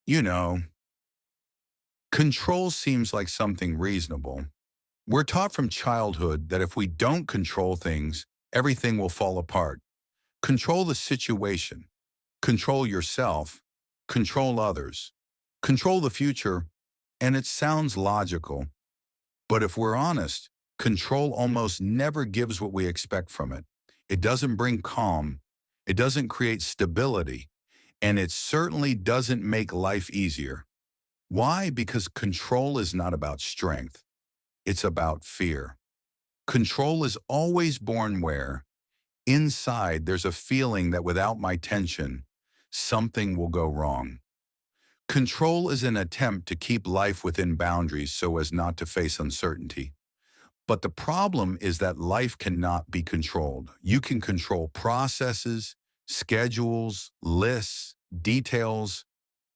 You know, control seems like something reasonable. We're taught from childhood that if we don't control things, everything will fall apart. Control the situation, control yourself, control others, control the future, and it sounds logical. But if we're honest, control almost never gives what we expect from it. It doesn't bring calm, it doesn't create stability, and it certainly doesn't make life easier. Why? Because control is not about strength. It's about fear. Control is always born where, inside, there's a feeling that without my tension, something will go wrong. Control is an attempt to keep life within boundaries so as not to face uncertainty. But the problem is that life cannot be controlled. You can control processes, schedules, lists, details,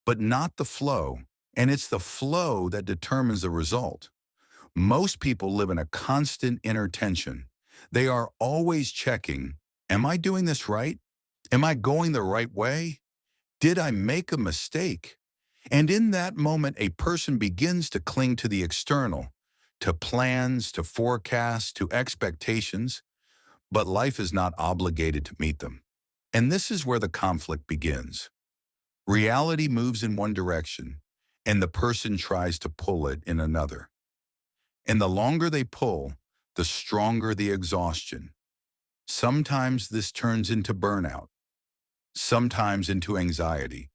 but not the flow. And it's the flow that determines the result. Most people live in a constant inner tension. They are always checking, am I doing this right? Am I going the right way? Did I make a mistake? And in that moment, a person begins to cling to the external, to plans, to forecasts, to expectations, but life is not obligated to meet them. And this is where the conflict begins. Reality moves in one direction, and the person tries to pull it in another. And the longer they pull, the stronger the exhaustion. Sometimes this turns into burnout, sometimes into anxiety,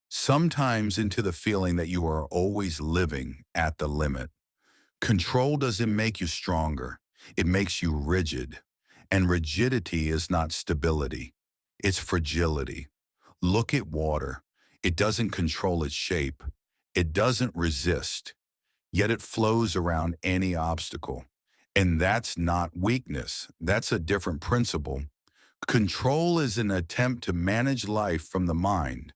sometimes into the feeling that you are always living at the limit. Control doesn't make you stronger, it makes you rigid. And rigidity is not stability, it's fragility. Look at water. It doesn't control its shape. It doesn't resist, yet it flows around any obstacle. And that's not weakness. That's a different principle. Control is an attempt to manage life from the mind,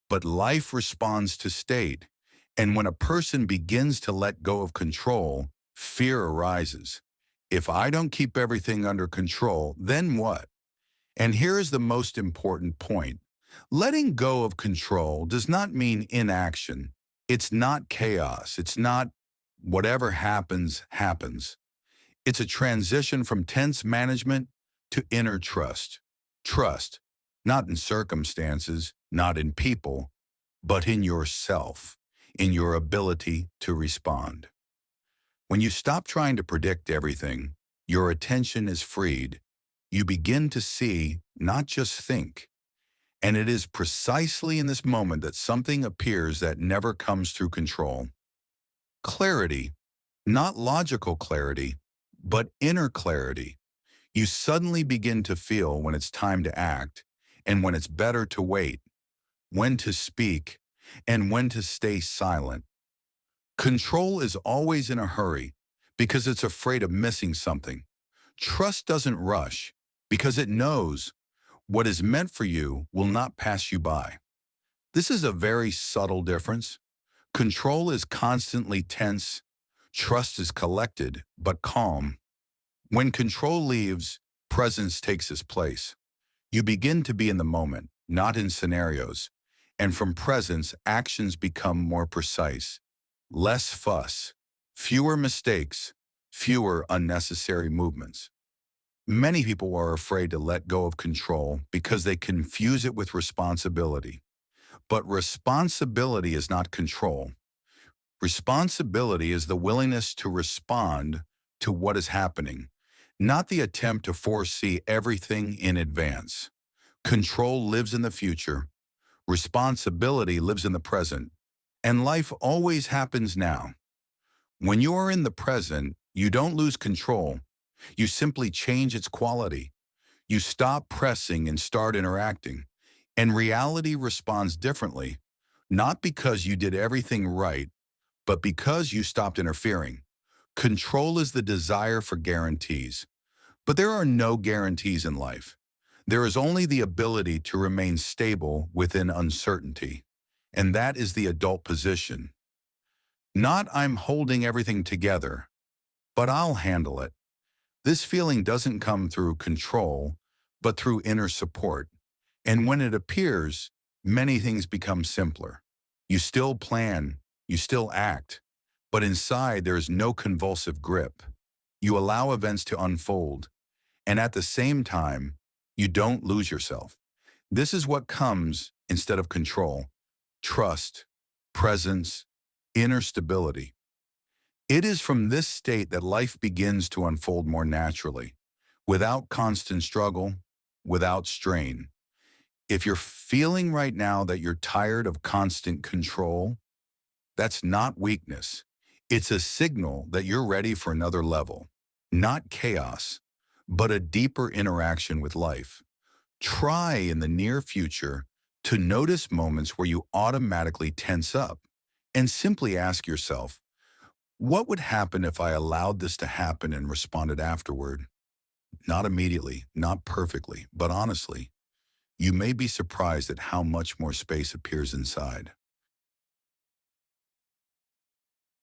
but life responds to state. And when a person begins to let go of control, fear arises. If I don't keep everything under control, then what? And here is the most important point. Letting go of control does not mean inaction. It's not chaos. It's not whatever happens, happens. It's a transition from tense management to inner trust. Trust, not in circumstances, not in people, but in yourself, in your ability to respond. When you stop trying to predict everything, your attention is freed. You begin to see, not just think. And it is precisely in this moment that something appears that never comes through control. Clarity, not logical clarity, but inner clarity. You suddenly begin to feel when it's time to act and when it's better to wait, when to speak and when to stay silent. Control is always in a hurry because it's afraid of missing something. Trust doesn't rush because it knows what is meant for you will not pass you by. This is a very subtle difference. Control is constantly tense. Trust is collected, but calm. When control leaves, presence takes its place. You begin to be in the moment, not in scenarios. And from presence, actions become more precise. Less fuss, fewer mistakes, fewer unnecessary movements. Many people are afraid to let go of control because they confuse it with responsibility. But responsibility is not control. Responsibility is the willingness to respond to what is happening, not the attempt to foresee everything in advance. Control lives in the future. Responsibility lives in the present. And life always happens now. When you are in the present, you don't lose control. You simply change its quality. You stop pressing and start interacting. And reality responds differently, not because you did everything right, but because you stopped interfering. Control is the desire for guarantees. But there are no guarantees in life. There is only the ability to remain stable within uncertainty. And that is the adult position. Not I'm holding everything together, but I'll handle it. This feeling doesn't come through control, but through inner support. And when it appears, many things become simpler. You still plan, you still act, but inside there is no convulsive grip. You allow events to unfold, and at the same time, you don't lose yourself. This is what comes instead of control: trust, presence, inner stability. It is from this state that life begins to unfold more naturally, without constant struggle, without strain. If you're feeling right now that you're tired of constant control, that's not weakness. It's a signal that you're ready for another level, not chaos, but a deeper interaction with life. Try in the near future to notice moments where you automatically tense up and simply ask yourself, what would happen if I allowed this to happen and responded afterward? Not immediately, not perfectly, but honestly. You may be surprised at how much more space appears inside.